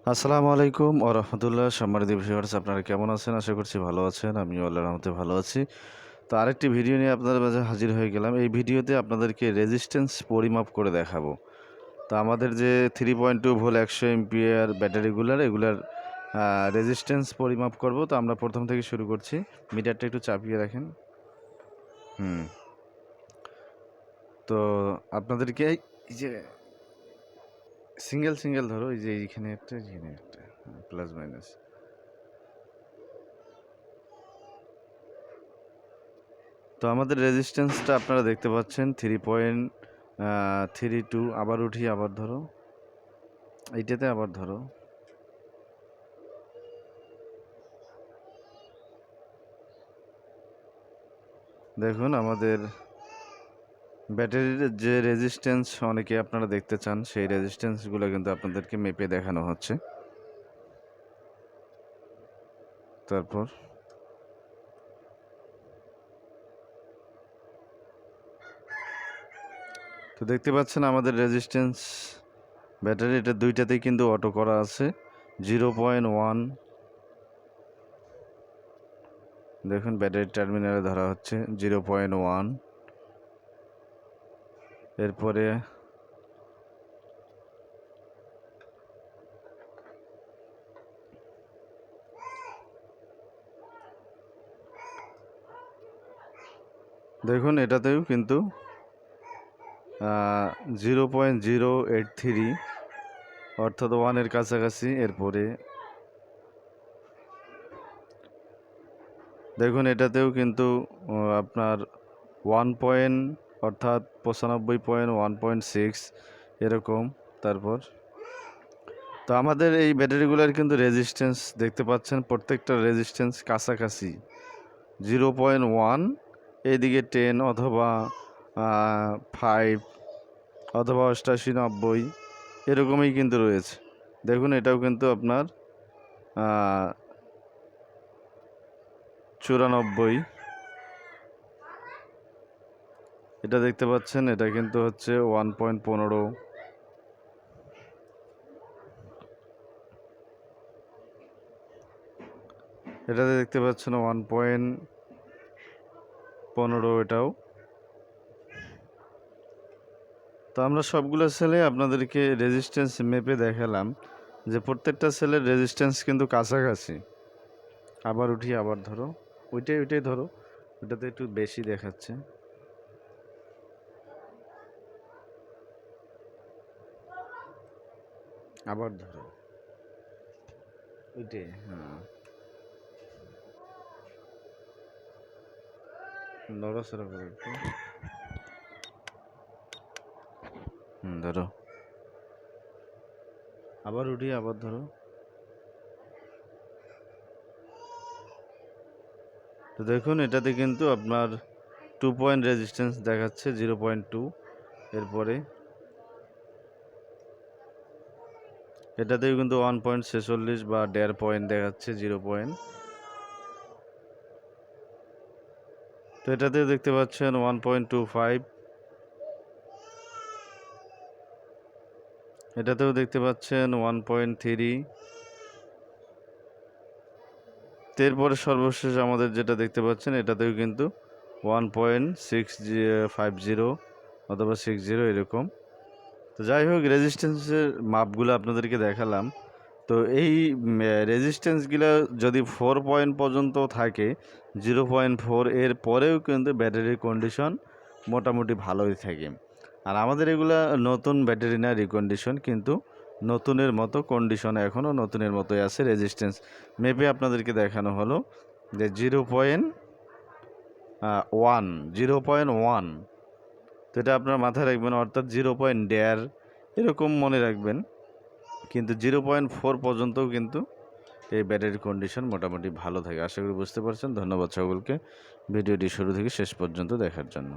আসসালামু আলাইকুম ওয়া রাহমাতুল্লাহ। সম্মানিত ভিউয়ার্স, আপনারা কেমন আছেন? আশা করছি ভালো আছেন। আমিও আল্লাহর রহমতে ভালো আছি। তো আরেকটি ভিডিও নিয়ে আপনাদের মাঝে হাজির হয়ে গেলাম। এই ভিডিওতে আপনাদেরকে রেজিস্ট্যান্স পরিমাপ করে দেখাবো। তো আমাদের যে 3.2 ভোল্ট 100 এম্পিয়ার এগুলার রেজিস্ট্যান্স পরিমাপ করব। তো আমরা প্রথম থেকে শুরু করছি। মিটারটা একটু চাপিয়ে রাখেন। তো আপনাদেরকে এই যে সিঙ্গেল ধরো, এই যে এইখানে একটা প্লাস মাইনাস। তো আমাদের রেজিস্ট্যান্সটা আপনারা দেখতে পাচ্ছেন 3.32। আবার উঠি, আবার ধরো, এইটাতে আবার ধরো। দেখুন আমাদের ব্যাটারির যে রেজিস্ট্যান্স অনেকে আপনারা দেখতে চান, সেই রেজিস্ট্যান্সগুলো কিন্তু আপনাদেরকে মেপে দেখানো হচ্ছে। তারপর তো দেখতে পাচ্ছেন আমাদের রেজিস্ট্যান্স ব্যাটারি, এটা দুইটাতেই কিন্তু অটো করা আছে 0.1। দেখুন ব্যাটারির টার্মিনালে ধরা হচ্ছে 0.1। এরপরে দেখুন এটাতেও কিন্তু 0.083, অর্থাৎ 1-এর কাছাকাছি। এরপরে দেখুন এটাতেও কিন্তু আপনার 1 অর্থাৎ 95.1.6 এরকম। তারপর তো আমাদের এই ব্যাটারিগুলোর কিন্তু রেজিস্ট্যান্স দেখতে পাচ্ছেন, প্রত্যেকটা রেজিস্ট্যান্স কাছাকাছি 0.1, এইদিকে 10 অথবা 5 অথবা 88-90 এরকমই কিন্তু রয়েছে। দেখুন এটাও কিন্তু আপনার 94। এটা দেখতে পাচ্ছেন, এটা কিন্তু হচ্ছে 1.15। এটাতে দেখতে পাচ্ছেন 1.15 এটাও। তো আমরা সবগুলো সেলে আপনাদেরকে রেজিস্ট্যান্স মেপে দেখালাম যে প্রত্যেকটা সেলের রেজিস্ট্যান্স কিন্তু কাছাকাছি। আবার উঠি, আবার ধরো, ওইটাই ধরো, ওইটাতে একটু বেশি দেখাচ্ছে। আবার ধরো, ওইটাই, নড়াচড়া করে একটু। ধরো, আবার উঠি, আবার ধরো। তো দেখুন এটাতে কিন্তু আপনার 2 পয়েন্ট রেজিস্ট্যান্স দেখাচ্ছে 0.2। এরপরে এটাতেও কিন্তু 1.46 বা 1.5 পয়েন্ট দেখাচ্ছে 0 পয়েন্ট। তো এটাতেও দেখতে পাচ্ছেন 1.25। এটাতেও দেখতে পাচ্ছেন 1.3। এরপরে সর্বশেষ আমাদের যেটা দেখতে পাচ্ছেন, এটাতেও কিন্তু 1.650 অথবা 60 এরকম। তো যাই হোক, রেজিস্ট্যান্সের মাপগুলো আপনাদেরকে দেখালাম। তো এই রেজিস্ট্যান্সগুলো যদি 4 পয়েন্ট পর্যন্ত থাকে, 0.4 এর পরেও কিন্তু ব্যাটারির কন্ডিশন মোটামুটি ভালোই থাকে। আর আমাদের এগুলা নতুন ব্যাটারি না, রিকন্ডিশন, কিন্তু নতুনের মতো কন্ডিশন, এখনও নতুনের মতোই আছে। রেজিস্ট্যান্স মেপে আপনাদেরকে দেখানো হলো যে 0.1। তো এটা আপনার মাথায় রাখবেন, অর্থাৎ 0.1.5 এরকম মনে রাখবেন। কিন্তু 0.4 পর্যন্তও কিন্তু এই ব্যাটারির কন্ডিশন মোটামুটি ভালো থাকে। আশা করি বুঝতে পারছেন। ধন্যবাদ সকলকে ভিডিওটি শুরু থেকে শেষ পর্যন্ত দেখার জন্য।